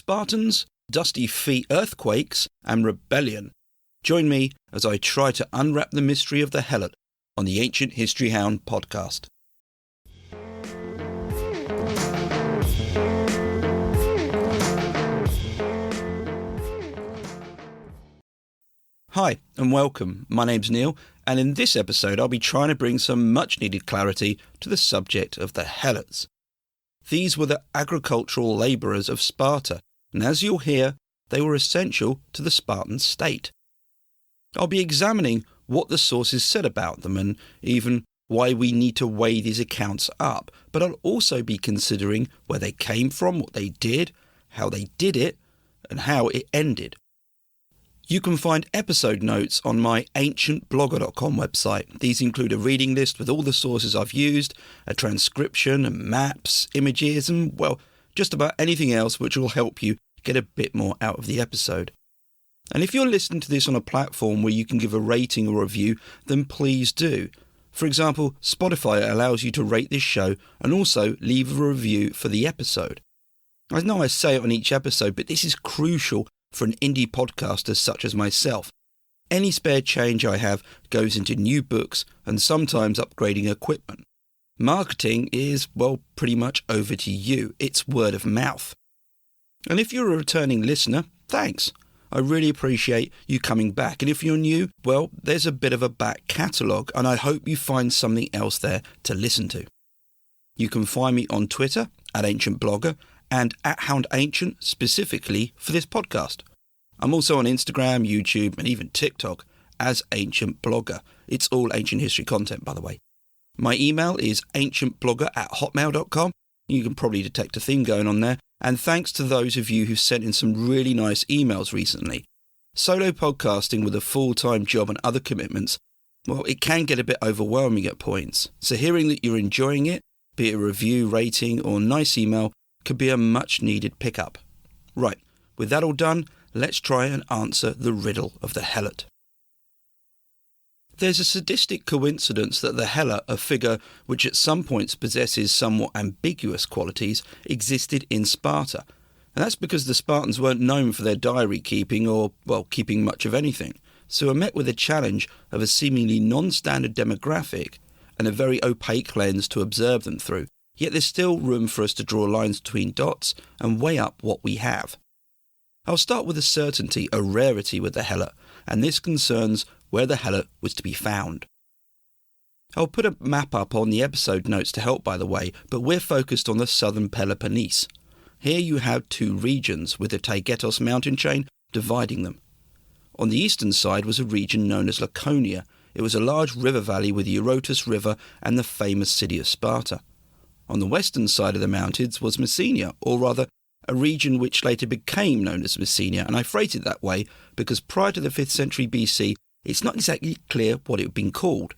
Spartans, dusty feet earthquakes, and rebellion. Join me as I try to unwrap the mystery of the Helot on the Ancient History Hound podcast. Hi and welcome, my name's Neil, and in this episode I'll be trying to bring some much needed clarity to the subject of the Helots. These were the agricultural labourers of Sparta, and as you'll hear, they were essential to the Spartan state. I'll be examining what the sources said about them and even why we need to weigh these accounts up, but I'll also be considering where they came from, what they did, how they did it, and how it ended. You can find episode notes on my ancientblogger.com website. These include a reading list with all the sources I've used, a transcription, and maps, images, and, well, just about anything else which will help you get a bit more out of the episode. And if you're listening to this on a platform where you can give a rating or review, then please do. For example, Spotify allows you to rate this show and also leave a review for the episode. I know I say it on each episode, but this is crucial for an indie podcaster such as myself. Any spare change I have goes into new books and sometimes upgrading equipment. Marketing is, well, pretty much over to you. It's word of mouth. And if you're a returning listener, thanks. I really appreciate you coming back. And if you're new, well, there's a bit of a back catalogue and I hope you find something else there to listen to. You can find me on Twitter @AncientBlogger and @HoundAncient specifically for this podcast. I'm also on Instagram, YouTube and even TikTok as Ancient Blogger. It's all ancient history content, by the way. My email is ancientblogger@hotmail.com. You can probably detect a theme going on there. And thanks to those of you who've sent in some really nice emails recently. Solo podcasting with a full-time job and other commitments, well, it can get a bit overwhelming at points. So hearing that you're enjoying it, be it a review, rating or nice email, could be a much-needed pickup. Right, with that all done, let's try and answer the riddle of the Helot. There's a sadistic coincidence that the Helot, a figure which at some points possesses somewhat ambiguous qualities, existed in Sparta. And that's because the Spartans weren't known for their diary keeping or, well, keeping much of anything. So we're met with a challenge of a seemingly non-standard demographic and a very opaque lens to observe them through. Yet there's still room for us to draw lines between dots and weigh up what we have. I'll start with a certainty, a rarity with the Helot, and this concerns where the Helot was to be found. I'll put a map up on the episode notes to help, by the way, but we're focused on the southern Peloponnese. Here you have two regions with the Taygetos mountain chain dividing them. On the eastern side was a region known as Laconia. It was a large river valley with the Helots River and the famous city of Sparta. On the western side of the mountains was Messenia, or rather, a region which later became known as Messenia, and I phrase it that way because prior to the 5th century BC, it's not exactly clear what it had been called.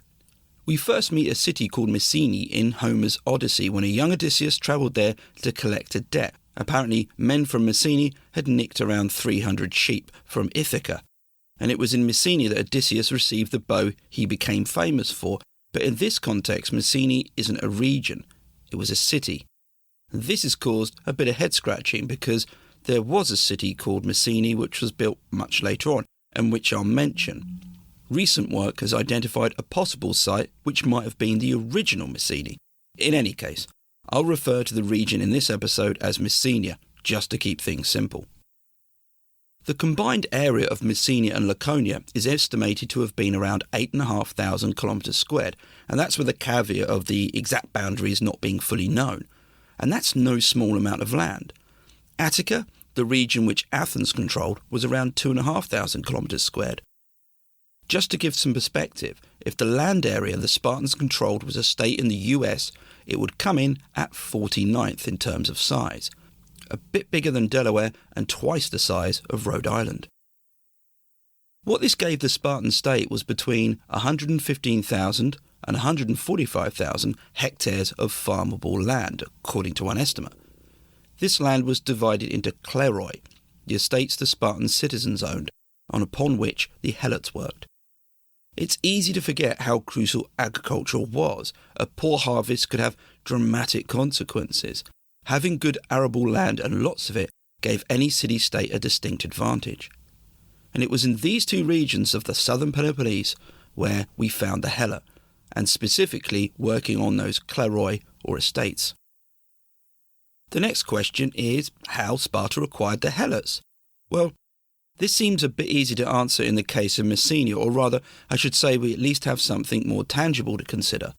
We first meet a city called Messene in Homer's Odyssey when a young Odysseus travelled there to collect a debt. Apparently, men from Messene had nicked around 300 sheep from Ithaca, and it was in Messene that Odysseus received the bow he became famous for. But in this context, Messene isn't a region, it was a city. This has caused a bit of head-scratching because there was a city called Messene which was built much later on, and which I'll mention. Recent work has identified a possible site which might have been the original Messene. In any case, I'll refer to the region in this episode as Messenia, just to keep things simple. The combined area of Messenia and Laconia is estimated to have been around 8,500 kilometres squared, and that's with a caveat of the exact boundaries not being fully known. And that's no small amount of land. Attica, the region which Athens controlled, was around 2,500 kilometres squared. Just to give some perspective, if the land area the Spartans controlled was a state in the US, it would come in at 49th in terms of size. A bit bigger than Delaware and twice the size of Rhode Island. What this gave the Spartan state was between 115,000 and 145,000 hectares of farmable land, according to one estimate. This land was divided into kleroi, the estates the Spartan citizens owned, and upon which the Helots worked. It's easy to forget how crucial agriculture was. A poor harvest could have dramatic consequences. Having good arable land and lots of it gave any city-state a distinct advantage. And it was in these two regions of the southern Peloponnese where we found the Helot, and specifically working on those kleroi or estates. The next question is how Sparta acquired the Helots. Well, this seems a bit easy to answer in the case of Messenia, or rather, I should say we at least have something more tangible to consider.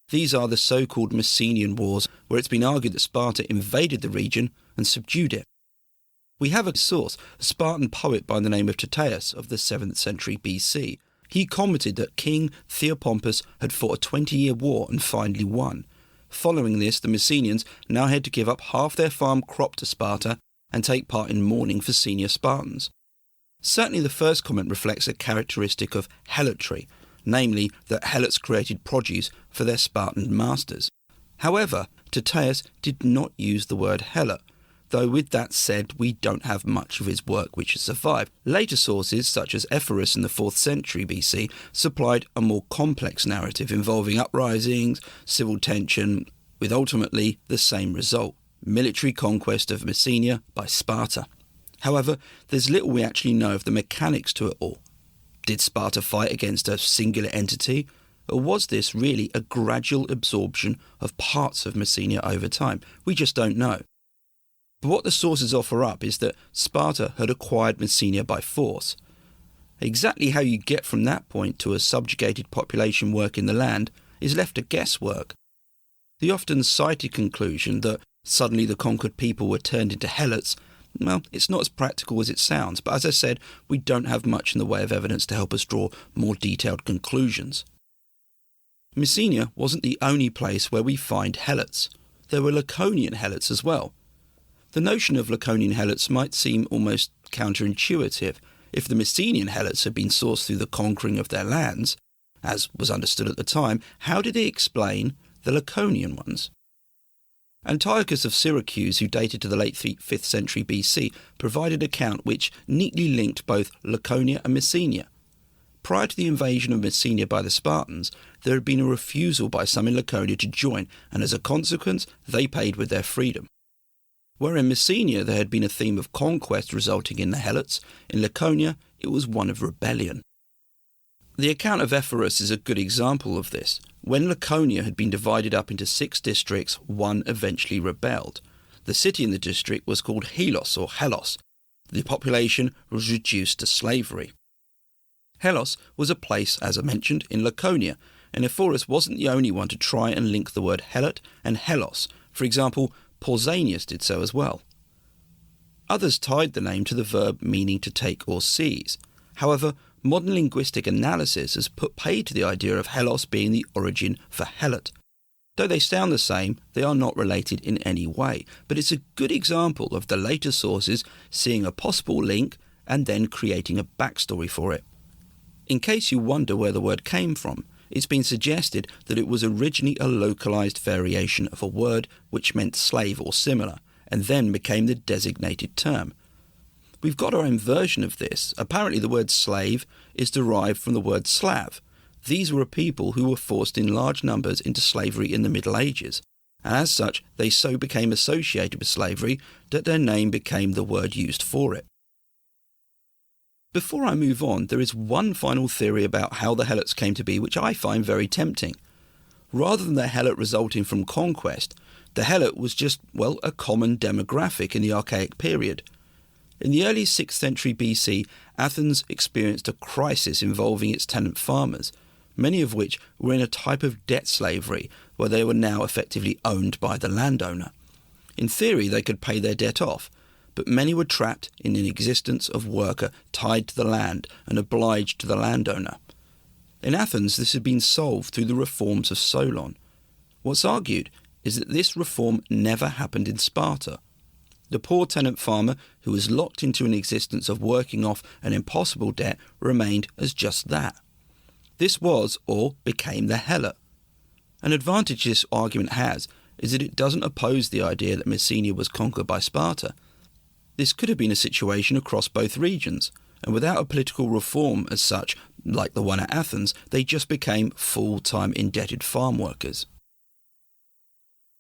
These are the so-called Messenian Wars, where it's been argued that Sparta invaded the region and subdued it. We have a source, a Spartan poet by the name of Tyrtaeus of the 7th century BC. He commented that King Theopompus had fought a 20-year war and finally won. Following this, the Messenians now had to give up half their farm crop to Sparta and take part in mourning for senior Spartans. Certainly the first comment reflects a characteristic of helotry, namely that Helots created produce for their Spartan masters. However, Tyrtaeus did not use the word helot, though with that said we don't have much of his work which has survived. Later sources, such as Ephorus in the 4th century BC, supplied a more complex narrative involving uprisings, civil tension, with ultimately the same result: military conquest of Messenia by Sparta. However, there's little we actually know of the mechanics to it all. Did Sparta fight against a singular entity, or was this really a gradual absorption of parts of Messenia over time? We just don't know. But what the sources offer up is that Sparta had acquired Messenia by force. Exactly how you get from that point to a subjugated population working the land is left to guesswork. The often cited conclusion that suddenly the conquered people were turned into helots, well, it's not as practical as it sounds, but as I said, we don't have much in the way of evidence to help us draw more detailed conclusions. Messenia wasn't the only place where we find helots. There were Laconian helots as well. The notion of Laconian helots might seem almost counterintuitive. If the Messenian helots had been sourced through the conquering of their lands, as was understood at the time, how did he explain the Laconian ones? Antiochus of Syracuse, who dated to the late 5th century BC, provided an account which neatly linked both Laconia and Messenia. Prior to the invasion of Messenia by the Spartans, there had been a refusal by some in Laconia to join, and as a consequence, they paid with their freedom. Where in Messenia there had been a theme of conquest resulting in the Helots, in Laconia it was one of rebellion. The account of Ephorus is a good example of this. When Laconia had been divided up into 6 districts, one eventually rebelled. The city in the district was called Helos or Helos. The population was reduced to slavery. Helos was a place, as I mentioned, in Laconia, and Ephorus wasn't the only one to try and link the word Helot and Helos. For example, Pausanias did so as well. Others tied the name to the verb meaning to take or seize. However, modern linguistic analysis has put paid to the idea of Helos being the origin for Helot. Though they sound the same, they are not related in any way, but it's a good example of the later sources seeing a possible link and then creating a backstory for it. In case you wonder where the word came from, it's been suggested that it was originally a localized variation of a word which meant slave or similar, and then became the designated term. We've got our own version of this. Apparently the word slave is derived from the word Slav. These were a people who were forced in large numbers into slavery in the Middle Ages, and as such they so became associated with slavery that their name became the word used for it. Before I move on, there is one final theory about how the Helots came to be which I find very tempting. Rather than the Helot resulting from conquest, the Helot was just, well, a common demographic in the Archaic period. In the early 6th century BC, Athens experienced a crisis involving its tenant farmers, many of which were in a type of debt slavery where they were now effectively owned by the landowner. In theory, they could pay their debt off, but many were trapped in an existence of worker tied to the land and obliged to the landowner. In Athens, this had been solved through the reforms of Solon. What's argued is that this reform never happened in Sparta. The poor tenant farmer who was locked into an existence of working off an impossible debt remained as just that. This was, or became, the Helot. An advantage this argument has is that it doesn't oppose the idea that Messenia was conquered by Sparta. This could have been a situation across both regions, and without a political reform as such, like the one at Athens, they just became full-time indebted farm workers.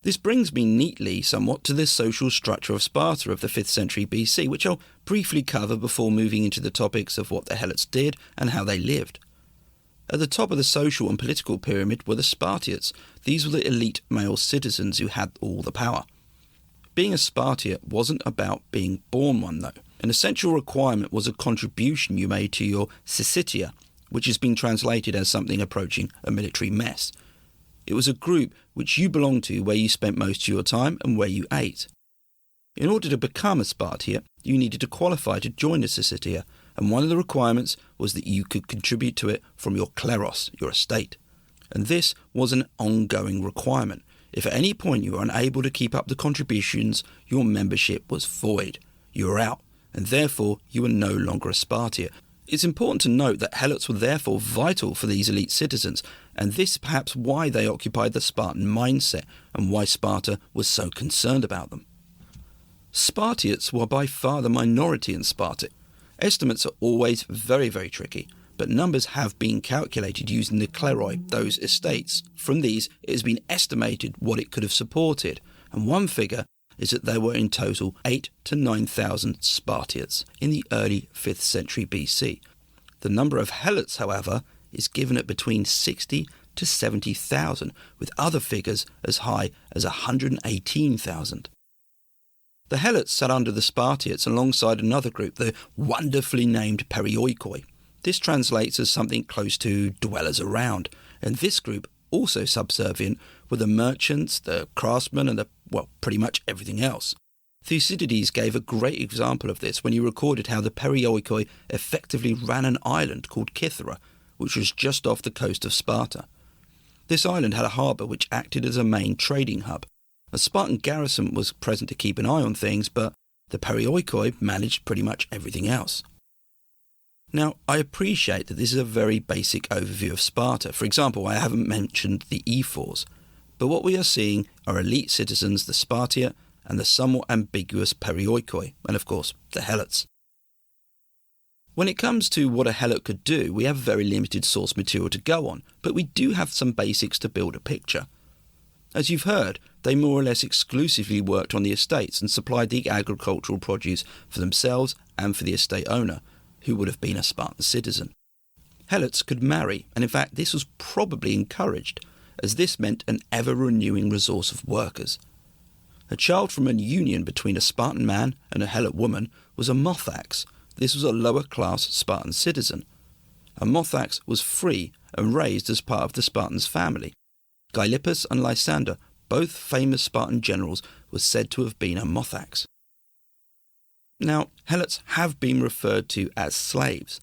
This brings me neatly somewhat to the social structure of Sparta of the 5th century BC, which I'll briefly cover before moving into the topics of what the Helots did and how they lived. At the top of the social and political pyramid were the Spartiates. These were the elite male citizens who had all the power. Being a Spartiate wasn't about being born one though. An essential requirement was a contribution you made to your syssitia, which has been translated as something approaching a military mess. It was a group which you belonged to where you spent most of your time and where you ate. In order to become a Spartiate, you needed to qualify to join the syssitia, and one of the requirements was that you could contribute to it from your kleros, your estate. And this was an ongoing requirement. If at any point you were unable to keep up the contributions, your membership was void. You were out, and therefore you were no longer a Spartiate. It's important to note that Helots were therefore vital for these elite citizens, and this is perhaps why they occupied the Spartan mindset and why Sparta was so concerned about them. Spartiates were by far the minority in Sparta. Estimates are always very, very tricky, but numbers have been calculated using the kleroi, those estates. From these, it has been estimated what it could have supported, and one figure is that there were in total 8,000 to 9,000 Spartiates in the early 5th century BC. The number of Helots, however, is given at between 60 to 70,000, with other figures as high as 118,000. The Helots sat under the Spartiates alongside another group, the wonderfully named perioikoi. This translates as something close to dwellers around, and this group, also subservient, were the merchants, the craftsmen, and pretty much everything else. Thucydides gave a great example of this when he recorded how the perioikoi effectively ran an island called Cythera, which was just off the coast of Sparta. This island had a harbour which acted as a main trading hub. A Spartan garrison was present to keep an eye on things, but the perioikoi managed pretty much everything else. Now, I appreciate that this is a very basic overview of Sparta. For example, I haven't mentioned the ephors, but what we are seeing are elite citizens, the Spartiate, and the somewhat ambiguous perioikoi, and of course, the Helots. When it comes to what a Helot could do, we have very limited source material to go on, but we do have some basics to build a picture. As you've heard, they more or less exclusively worked on the estates and supplied the agricultural produce for themselves and for the estate owner, who would have been a Spartan citizen. Helots could marry, and in fact this was probably encouraged, as this meant an ever-renewing resource of workers. A child from a union between a Spartan man and a Helot woman was a mothax. This was a lower-class Spartan citizen. A mothax was free and raised as part of the Spartan's family. Gylippus and Lysander, both famous Spartan generals, were said to have been a mothax. Now, Helots have been referred to as slaves,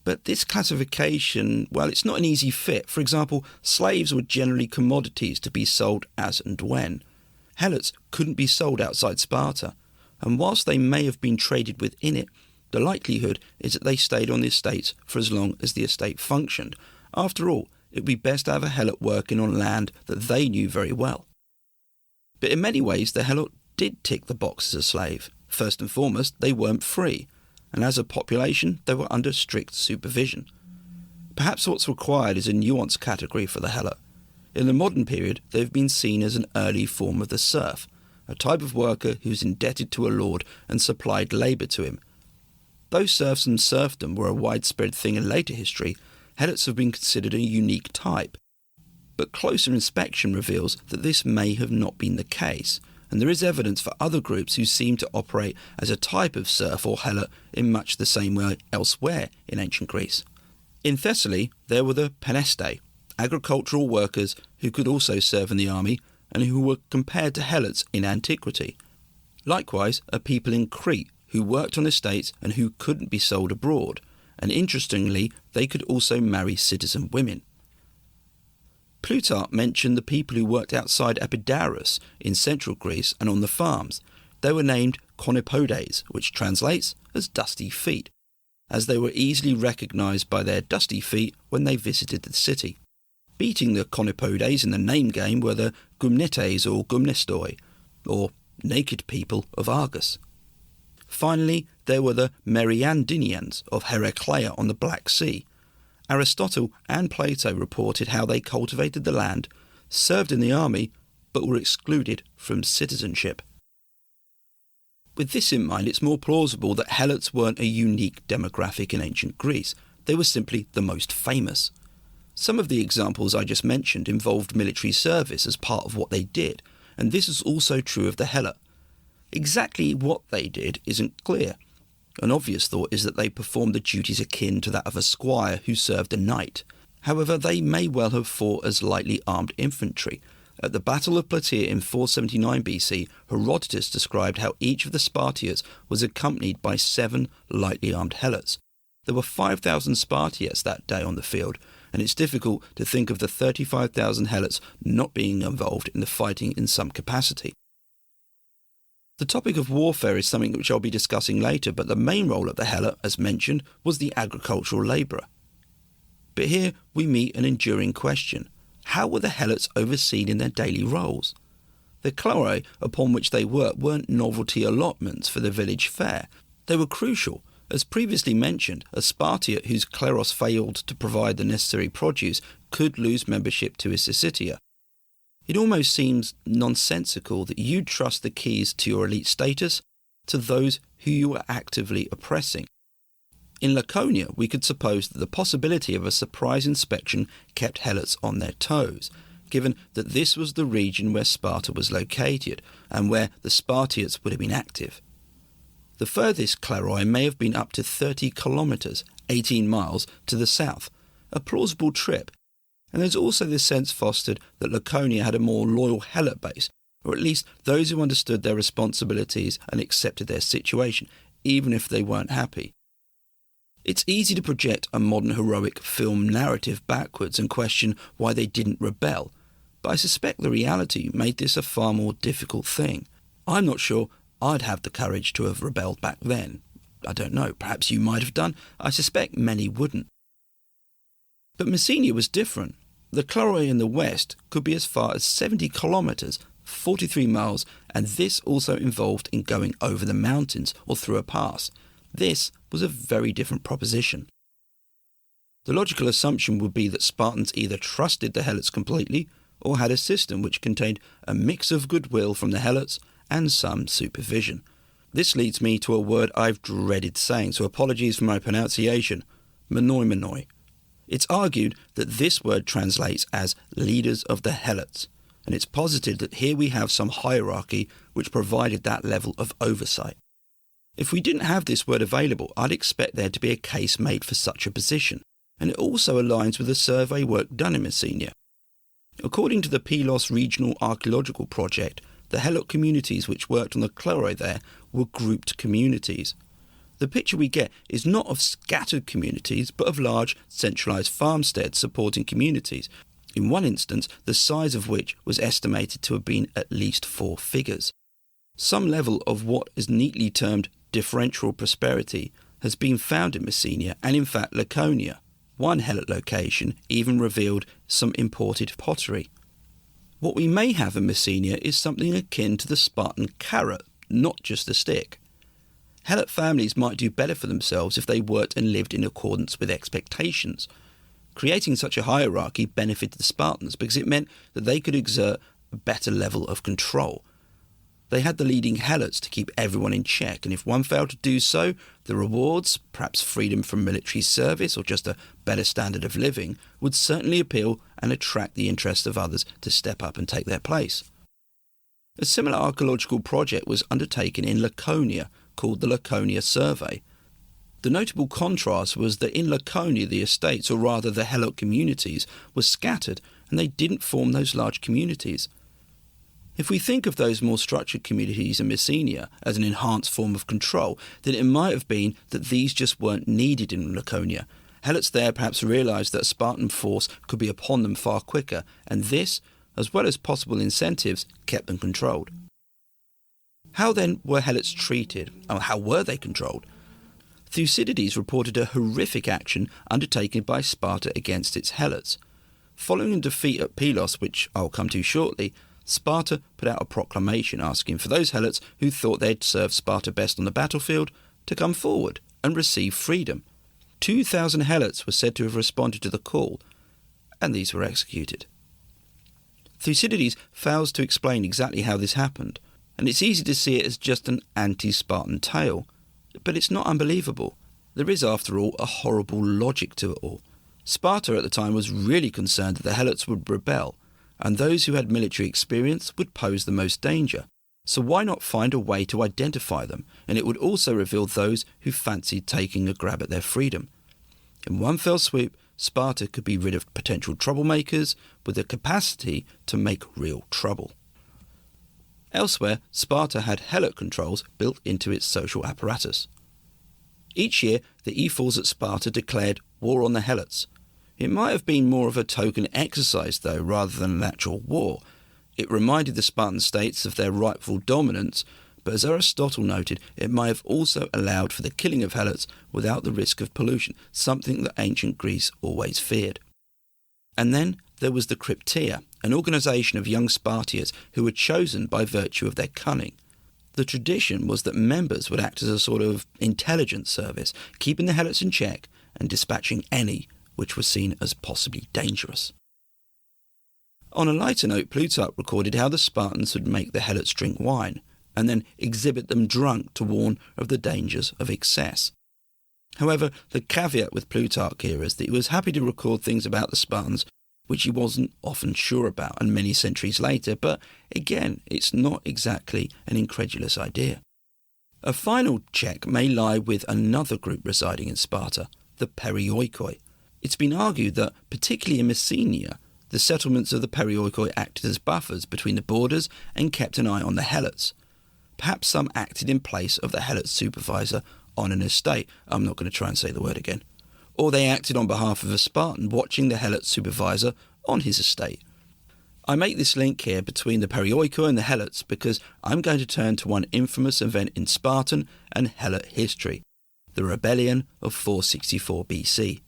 but this classification, it's not an easy fit. For example, slaves were generally commodities to be sold as and when. Helots couldn't be sold outside Sparta, and whilst they may have been traded within it, the likelihood is that they stayed on the estates for as long as the estate functioned. After all, it would be best to have a Helot working on land that they knew very well. But in many ways, the Helot did tick the box as a slave. First and foremost, they weren't free, and as a population, they were under strict supervision. Perhaps what's required is a nuanced category for the Helot. In the modern period, they've been seen as an early form of the serf, a type of worker who's indebted to a lord and supplied labour to him. Though serfs and serfdom were a widespread thing in later history, Helots have been considered a unique type. But closer inspection reveals that this may have not been the case, and there is evidence for other groups who seem to operate as a type of serf or Helot in much the same way elsewhere in ancient Greece. In Thessaly, there were the Penestae, agricultural workers who could also serve in the army and who were compared to Helots in antiquity. Likewise, a people in Crete who worked on estates and who couldn't be sold abroad, and interestingly, they could also marry citizen women. Plutarch mentioned the people who worked outside Epidaurus in central Greece and on the farms. They were named Konipodes, which translates as dusty feet, as they were easily recognised by their dusty feet when they visited the city. Beating the Konipodes in the name game were the Gumnetes or Gumnestoi, or naked people of Argos. Finally, there were the Meriandinians of Heraclea on the Black Sea. Aristotle and Plato reported how they cultivated the land, served in the army, but were excluded from citizenship. With this in mind, it's more plausible that Helots weren't a unique demographic in ancient Greece. They were simply the most famous. Some of the examples I just mentioned involved military service as part of what they did, and this is also true of the Helot. Exactly what they did isn't clear. An obvious thought is that they performed the duties akin to that of a squire who served a knight. However, they may well have fought as lightly armed infantry. At the Battle of Plataea in 479 BC, Herodotus described how each of the Spartiates was accompanied by 7 lightly armed Helots. There were 5,000 Spartiates that day on the field, and it's difficult to think of the 35,000 Helots not being involved in the fighting in some capacity. The topic of warfare is something which I'll be discussing later, but the main role of the Helot, as mentioned, was the agricultural labourer. But here we meet an enduring question. How were the Helots overseen in their daily roles? The chloroi upon which they worked weren't novelty allotments for the village fair. They were crucial. As previously mentioned, a Spartiate whose kleros failed to provide the necessary produce could lose membership to his syssitia. It almost seems nonsensical that you'd trust the keys to your elite status to those who you were actively oppressing. In Laconia, we could suppose that the possibility of a surprise inspection kept Helots on their toes, given that this was the region where Sparta was located and where the Spartiates would have been active. The furthest chloroi may have been up to 30 kilometres, 18 miles, to the south, a plausible trip. And there's also this sense fostered that Laconia had a more loyal Helot base, or at least those who understood their responsibilities and accepted their situation, even if they weren't happy. It's easy to project a modern heroic film narrative backwards and question why they didn't rebel, but I suspect the reality made this a far more difficult thing. I'm not sure I'd have the courage to have rebelled back then. I don't know, perhaps you might have done. I suspect many wouldn't. But Messenia was different. The chloroi in the west could be as far as 70 kilometres, 43 miles, and this also involved in going over the mountains or through a pass. This was a very different proposition. The logical assumption would be that Spartans either trusted the Helots completely or had a system which contained a mix of goodwill from the Helots and some supervision. This leads me to a word I've dreaded saying, so apologies for my pronunciation, monoimenoi. It's argued that this word translates as leaders of the Helots, and it's posited that here we have some hierarchy which provided that level of oversight. If we didn't have this word available, I'd expect there to be a case made for such a position, and it also aligns with the survey work done in Messenia. According to the Pylos Regional Archaeological Project, the Helot communities which worked on the chloroi there were grouped communities. The picture we get is not of scattered communities, but of large, centralised farmsteads supporting communities, in one instance the size of which was estimated to have been at least 4 figures. Some level of what is neatly termed differential prosperity has been found in Messenia and in fact Laconia. One Helot location even revealed some imported pottery. What we may have in Messenia is something akin to the Spartan carrot, not just the stick. Helot families might do better for themselves if they worked and lived in accordance with expectations. Creating such a hierarchy benefited the Spartans because it meant that they could exert a better level of control. They had the leading Helots to keep everyone in check, and if one failed to do so, the rewards, perhaps freedom from military service or just a better standard of living, would certainly appeal and attract the interest of others to step up and take their place. A similar archaeological project was undertaken in Laconia, called the Laconia Survey. The notable contrast was that in Laconia the estates, or rather the Helot communities, were scattered and they didn't form those large communities. If we think of those more structured communities in Messenia as an enhanced form of control, then it might have been that these just weren't needed in Laconia. Helots there perhaps realised that a Spartan force could be upon them far quicker, and this, as well as possible incentives, kept them controlled. How then were Helots treated, or how were they controlled? Thucydides reported a horrific action undertaken by Sparta against its Helots. Following a defeat at Pylos, which I'll come to shortly, Sparta put out a proclamation asking for those Helots who thought they'd served Sparta best on the battlefield to come forward and receive freedom. 2,000 Helots were said to have responded to the call, and these were executed. Thucydides fails to explain exactly how this happened, and it's easy to see it as just an anti-Spartan tale. But it's not unbelievable. There is, after all, a horrible logic to it all. Sparta at the time was really concerned that the Helots would rebel, and those who had military experience would pose the most danger. So why not find a way to identify them, and it would also reveal those who fancied taking a grab at their freedom. In one fell swoop, Sparta could be rid of potential troublemakers with the capacity to make real trouble. Elsewhere, Sparta had Helot controls built into its social apparatus. Each year, the ephors at Sparta declared war on the Helots. It might have been more of a token exercise, though, rather than an actual war. It reminded the Spartan states of their rightful dominance, but as Aristotle noted, it might have also allowed for the killing of Helots without the risk of pollution, something that ancient Greece always feared. And then there was the Crypteia, an organisation of young Spartians who were chosen by virtue of their cunning. The tradition was that members would act as a sort of intelligence service, keeping the Helots in check and dispatching any which was seen as possibly dangerous. On a lighter note, Plutarch recorded how the Spartans would make the Helots drink wine, and then exhibit them drunk to warn of the dangers of excess. However, the caveat with Plutarch here is that he was happy to record things about the Spartans which he wasn't often sure about, and many centuries later, but again, it's not exactly an incredulous idea. A final check may lie with another group residing in Sparta, the Perioikoi. It's been argued that, particularly in Messenia, the settlements of the Perioikoi acted as buffers between the borders and kept an eye on the Helots. Perhaps some acted in place of the Helot supervisor on an estate. I'm not going to try and say the word again. Or they acted on behalf of a Spartan watching the Helot supervisor on his estate. I make this link here between the Perioikoi and the Helots because I'm going to turn to one infamous event in Spartan and Helot history, the rebellion of 464 BC.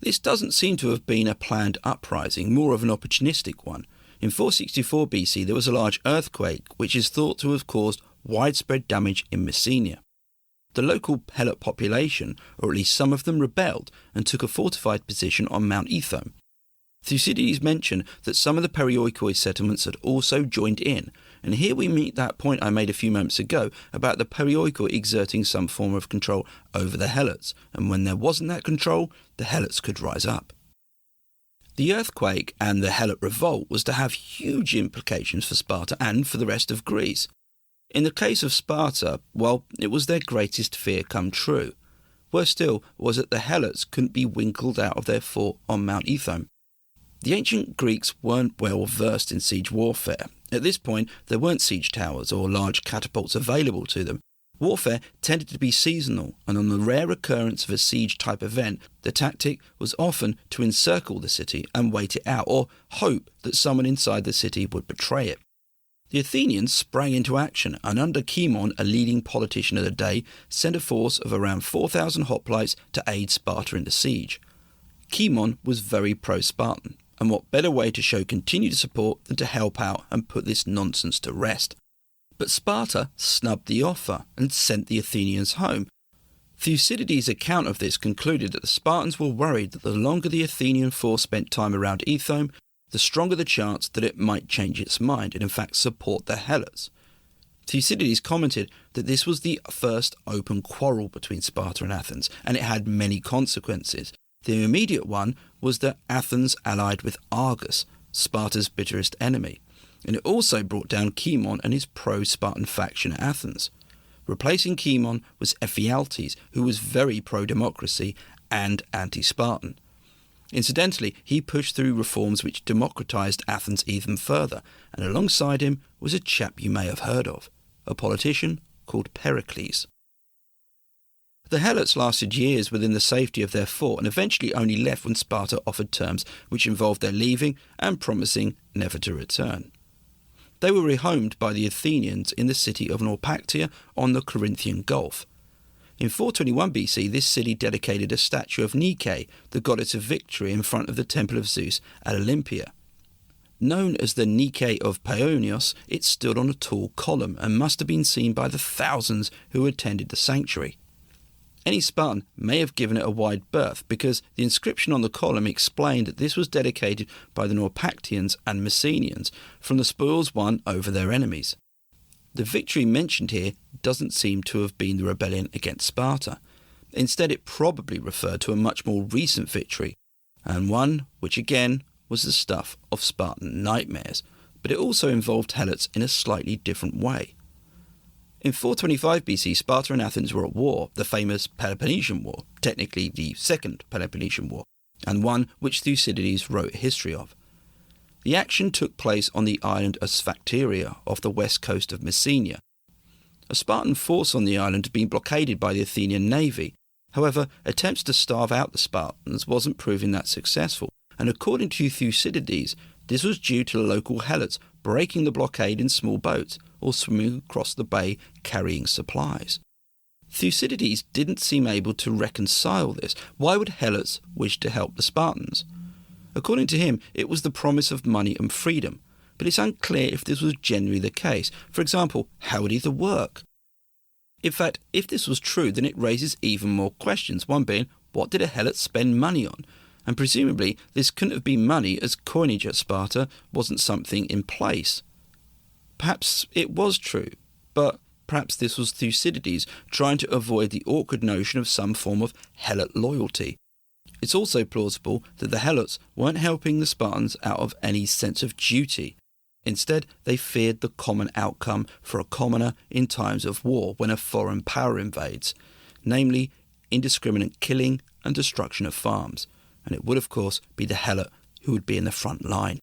This doesn't seem to have been a planned uprising, more of an opportunistic one. In 464 BC there was a large earthquake which is thought to have caused widespread damage in Messenia. The local Helot population, or at least some of them, rebelled and took a fortified position on Mount Ethome. Thucydides mentioned that some of the Perioikoi settlements had also joined in, and here we meet that point I made a few moments ago about the Perioikoi exerting some form of control over the Helots, and when there wasn't that control, the Helots could rise up. The earthquake and the Helot revolt was to have huge implications for Sparta and for the rest of Greece. In the case of Sparta, well, it was their greatest fear come true. Worse still was that the Helots couldn't be winkled out of their fort on Mount Ethome. The ancient Greeks weren't well versed in siege warfare. At this point, there weren't siege towers or large catapults available to them. Warfare tended to be seasonal, and on the rare occurrence of a siege-type event, the tactic was often to encircle the city and wait it out, or hope that someone inside the city would betray it. The Athenians sprang into action, and under Cimon, a leading politician of the day, sent a force of around 4,000 hoplites to aid Sparta in the siege. Cimon was very pro-Spartan, and what better way to show continued support than to help out and put this nonsense to rest? But Sparta snubbed the offer and sent the Athenians home. Thucydides' account of this concluded that the Spartans were worried that the longer the Athenian force spent time around Ethome, the stronger the chance that it might change its mind and in fact support the Helots. Thucydides commented that this was the first open quarrel between Sparta and Athens, and it had many consequences. The immediate one was that Athens allied with Argos, Sparta's bitterest enemy, and it also brought down Cimon and his pro-Spartan faction at Athens. Replacing Cimon was Ephialtes, who was very pro-democracy and anti-Spartan. Incidentally, he pushed through reforms which democratized Athens even further, and alongside him was a chap you may have heard of, a politician called Pericles. The Helots lasted years within the safety of their fort and eventually only left when Sparta offered terms which involved their leaving and promising never to return. They were rehomed by the Athenians in the city of Naupactia on the Corinthian Gulf. In 421 BC, this city dedicated a statue of Nike, the goddess of victory, in front of the temple of Zeus at Olympia. Known as the Nike of Paeonios, it stood on a tall column and must have been seen by the thousands who attended the sanctuary. Any Spartan may have given it a wide berth because the inscription on the column explained that this was dedicated by the Naupactians and Messenians from the spoils won over their enemies. The victory mentioned here doesn't seem to have been the rebellion against Sparta. Instead, it probably referred to a much more recent victory, and one which again was the stuff of Spartan nightmares, but it also involved Helots in a slightly different way. In 425 BC, Sparta and Athens were at war, the famous Peloponnesian War, technically the Second Peloponnesian War, and one which Thucydides wrote a history of. The action took place on the island of Sphacteria off the west coast of Messenia. A Spartan force on the island had been blockaded by the Athenian navy. However, attempts to starve out the Spartans wasn't proving that successful, and according to Thucydides, this was due to the local Helots breaking the blockade in small boats or swimming across the bay carrying supplies. Thucydides didn't seem able to reconcile this. Why would Helots wish to help the Spartans? According to him, it was the promise of money and freedom, but it's unclear if this was genuinely the case. For example, how would either work? In fact, if this was true, then it raises even more questions, one being, what did a Helot spend money on? And presumably, this couldn't have been money, as coinage at Sparta wasn't something in place. Perhaps it was true, but perhaps this was Thucydides trying to avoid the awkward notion of some form of Helot loyalty. It's also plausible that the Helots weren't helping the Spartans out of any sense of duty. Instead, they feared the common outcome for a commoner in times of war when a foreign power invades, namely indiscriminate killing and destruction of farms, and it would of course be the Helot who would be in the front line.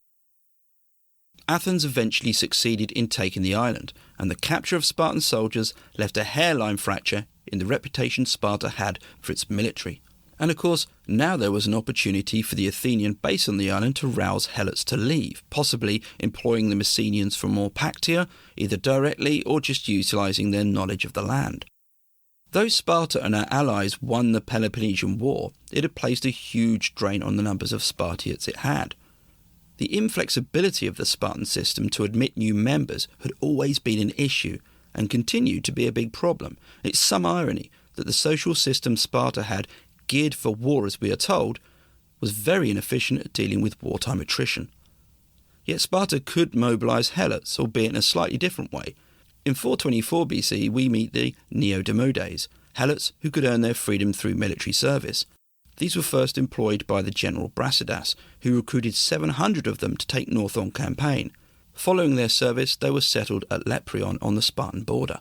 Athens eventually succeeded in taking the island, and the capture of Spartan soldiers left a hairline fracture in the reputation Sparta had for its military. And of course, now there was an opportunity for the Athenian base on the island to rouse Helots to leave, possibly employing the Messenians from Naupactia, either directly or just utilising their knowledge of the land. Though Sparta and her allies won the Peloponnesian War, it had placed a huge drain on the numbers of Spartiates it had. The inflexibility of the Spartan system to admit new members had always been an issue and continued to be a big problem. It's some irony that the social system Sparta had, geared for war as we are told, was very inefficient at dealing with wartime attrition. Yet Sparta could mobilise Helots, albeit in a slightly different way. In 424 BC we meet the Neodemodes, Helots who could earn their freedom through military service. These were first employed by the general Brasidas, who recruited 700 of them to take north on campaign. Following their service, they were settled at Leprion on the Spartan border.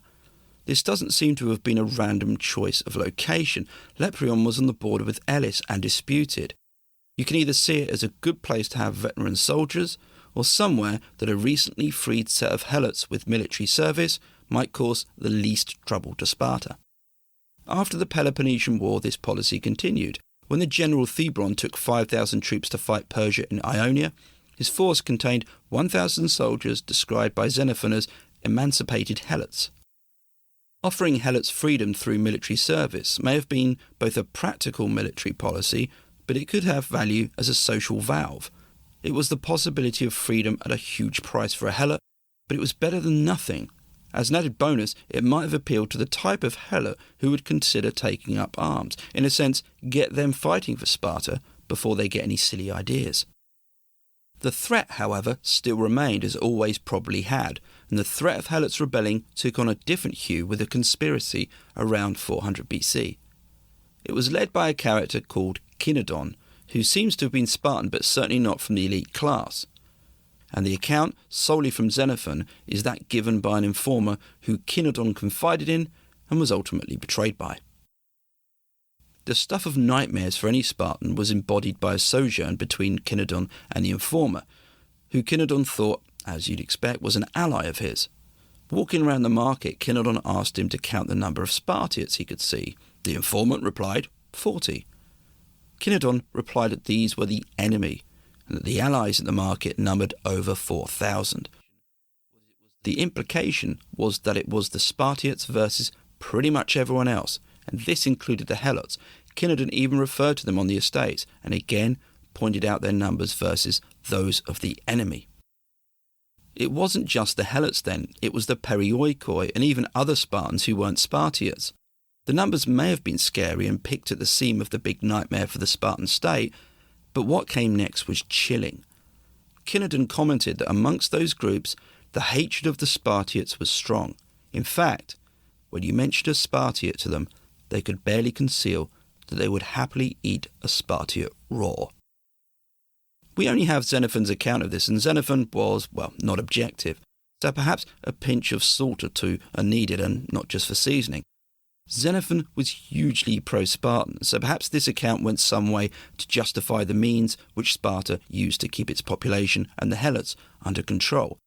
This doesn't seem to have been a random choice of location. Leprion was on the border with Elis and disputed. You can either see it as a good place to have veteran soldiers, or somewhere that a recently freed set of Helots with military service might cause the least trouble to Sparta. After the Peloponnesian War, this policy continued. When the general Thebron took 5,000 troops to fight Persia in Ionia, his force contained 1,000 soldiers described by Xenophon as emancipated Helots. Offering Helots freedom through military service may have been both a practical military policy, but it could have value as a social valve. It was the possibility of freedom at a huge price for a Helot, but it was better than nothing. As an added bonus, it might have appealed to the type of Helot who would consider taking up arms, in a sense, get them fighting for Sparta before they get any silly ideas. The threat, however, still remained as it always probably had, and the threat of Helots rebelling took on a different hue with a conspiracy around 400 BC. It was led by a character called Kynodon, who seems to have been Spartan but certainly not from the elite class. And the account, solely from Xenophon, is that given by an informer who Kynodon confided in and was ultimately betrayed by. The stuff of nightmares for any Spartan was embodied by a sojourn between Kynodon and the informer, who Kynodon thought, as you'd expect, was an ally of his. Walking around the market, Kynodon asked him to count the number of Spartiates he could see. The informant replied, 40. Kynodon replied that these were the enemy, and that the allies at the market numbered over 4,000. The implication was that it was the Spartiates versus pretty much everyone else, and this included the Helots. Kynodon even referred to them on the estates, and again pointed out their numbers versus those of the enemy. It wasn't just the Helots then, it was the Perioikoi and even other Spartans who weren't Spartiates. The numbers may have been scary and picked at the seam of the big nightmare for the Spartan state, but what came next was chilling. Kinnerden commented that amongst those groups, the hatred of the Spartiates was strong. In fact, when you mentioned a Spartiate to them, they could barely conceal that they would happily eat a Spartiate raw. We only have Xenophon's account of this, and Xenophon was, well, not objective, so perhaps a pinch of salt or two are needed, and not just for seasoning. Xenophon was hugely pro-Spartan, so perhaps this account went some way to justify the means which Sparta used to keep its population and the Helots under control.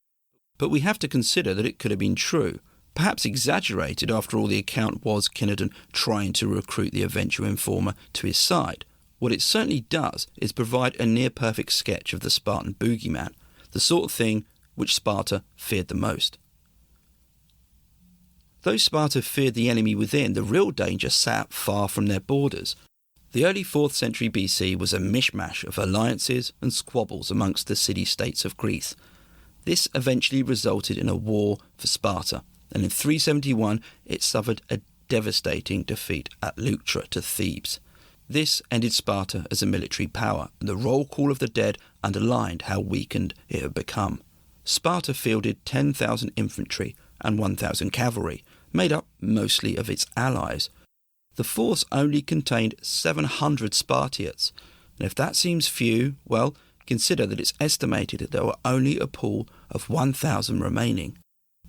But we have to consider that it could have been true, perhaps exaggerated. After all, the account was Kinnerden trying to recruit the eventual informer to his side. What it certainly does is provide a near-perfect sketch of the Spartan boogeyman, the sort of thing which Sparta feared the most. Though Sparta feared the enemy within, the real danger sat far from their borders. The early 4th century BC was a mishmash of alliances and squabbles amongst the city-states of Greece. This eventually resulted in a war for Sparta, and in 371 it suffered a devastating defeat at Leuctra to Thebes. This ended Sparta as a military power, and the roll call of the dead underlined how weakened it had become. Sparta fielded 10,000 infantry and 1,000 cavalry, made up mostly of its allies. The force only contained 700 Spartiates, and if that seems few, well, consider that it's estimated that there were only a pool of 1,000 remaining.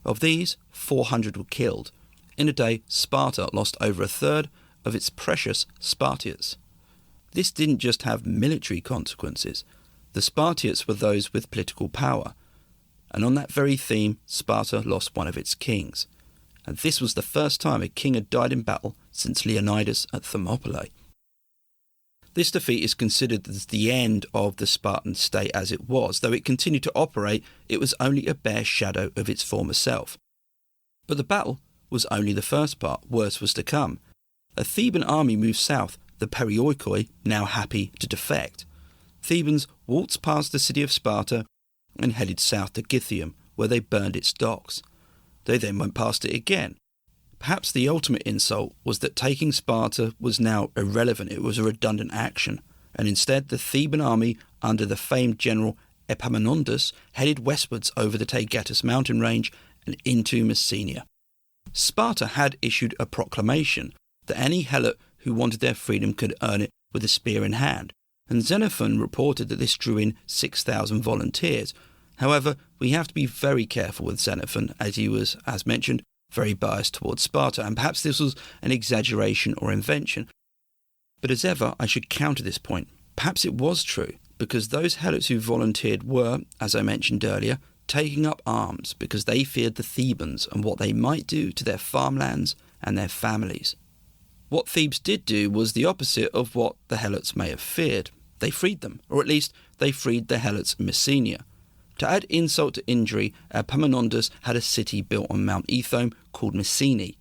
Of these, 400 were killed. In a day, Sparta lost over a third of its precious Spartiates. This didn't just have military consequences. The Spartiates were those with political power. And on that very theme, Sparta lost one of its kings. And this was the first time a king had died in battle since Leonidas at Thermopylae. This defeat is considered as the end of the Spartan state as it was. Though it continued to operate, it was only a bare shadow of its former self. But the battle was only the first part. Worse was to come. A Theban army moved south, the Perioikoi now happy to defect. Thebans waltzed past the city of Sparta and headed south to Gythium, where they burned its docks. They then went past it again. Perhaps the ultimate insult was that taking Sparta was now irrelevant. It was a redundant action, and instead the Theban army, under the famed general Epaminondas, headed westwards over the Taygetus mountain range and into Messenia. Sparta had issued a proclamation that any Helot who wanted their freedom could earn it with a spear in hand, and Xenophon reported that this drew in 6,000 volunteers. However, we have to be very careful with Xenophon, as he was, as mentioned, very biased towards Sparta, and perhaps this was an exaggeration or invention. But as ever, I should counter this point. Perhaps it was true, because those Helots who volunteered were, as I mentioned earlier, taking up arms because they feared the Thebans and what they might do to their farmlands and their families. What Thebes did do was the opposite of what the Helots may have feared. They freed them, or at least they freed the Helots in Messenia. To add insult to injury, Epaminondas had a city built on Mount Ethome called Messene.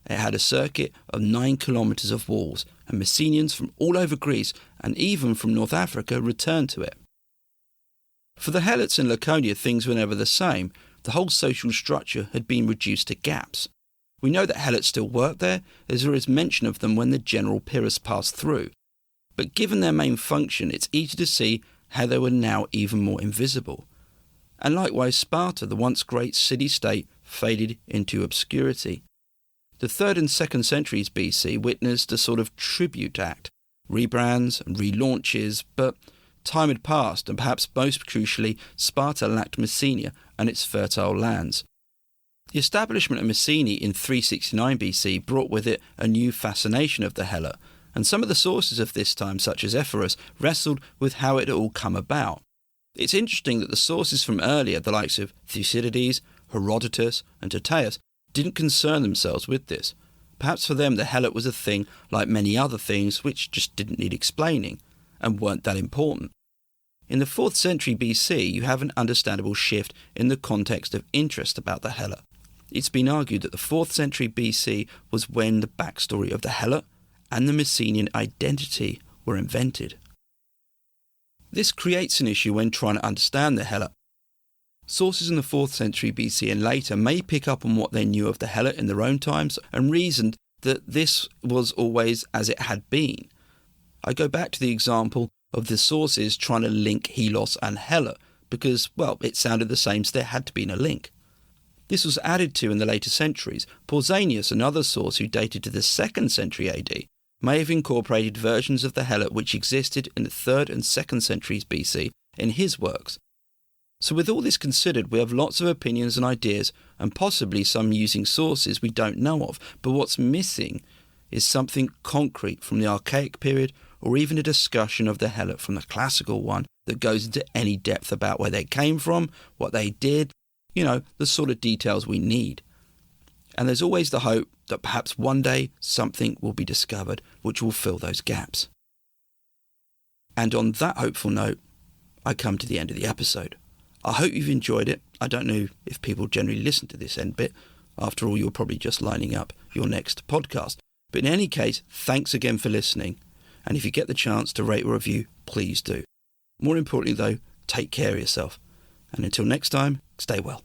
It had a circuit of 9 kilometres of walls, and Messenians from all over Greece and even from North Africa returned to it. For the Helots in Laconia, things were never the same. The whole social structure had been reduced to gaps. We know that Helots still worked there, as there is mention of them when the general Pyrrhus passed through. But given their main function, it's easy to see how they were now even more invisible. And likewise, Sparta, the once great city-state, faded into obscurity. The 3rd and 2nd centuries BC witnessed a sort of tribute act, rebrands and relaunches, but time had passed, and perhaps most crucially, Sparta lacked Messenia and its fertile lands. The establishment of Messene in 369 BC brought with it a new fascination of the Helot, and some of the sources of this time, such as Ephorus, wrestled with how it had all come about. It's interesting that the sources from earlier, the likes of Thucydides, Herodotus and Tyrtaeus, didn't concern themselves with this. Perhaps for them the Helot was a thing like many other things which just didn't need explaining and weren't that important. In the 4th century BC, you have an understandable shift in the context of interest about the Helot. It's been argued that the 4th century BC was when the backstory of the Helot and the Messenian identity were invented. This creates an issue when trying to understand the Helot. Sources in the 4th century BC and later may pick up on what they knew of the Helot in their own times and reasoned that this was always as it had been. I go back to the example of the sources trying to link Helos and Hela because, well, it sounded the same, so there had to be a link. This was added to in the later centuries. Pausanias, another source who dated to the 2nd century AD, may have incorporated versions of the Hela which existed in the 3rd and 2nd centuries BC in his works. So with all this considered, we have lots of opinions and ideas, and possibly some using sources we don't know of, but what's missing is something concrete from the archaic period, or even a discussion of the Hela from the classical one that goes into any depth about where they came from, what they did, the sort of details we need. And there's always the hope that perhaps one day something will be discovered which will fill those gaps. And on that hopeful note, I come to the end of the episode. I hope you've enjoyed it. I don't know if people generally listen to this end bit. After all, you're probably just lining up your next podcast. But in any case, thanks again for listening. And if you get the chance to rate or review, please do. More importantly, though, take care of yourself. And until next time, stay well.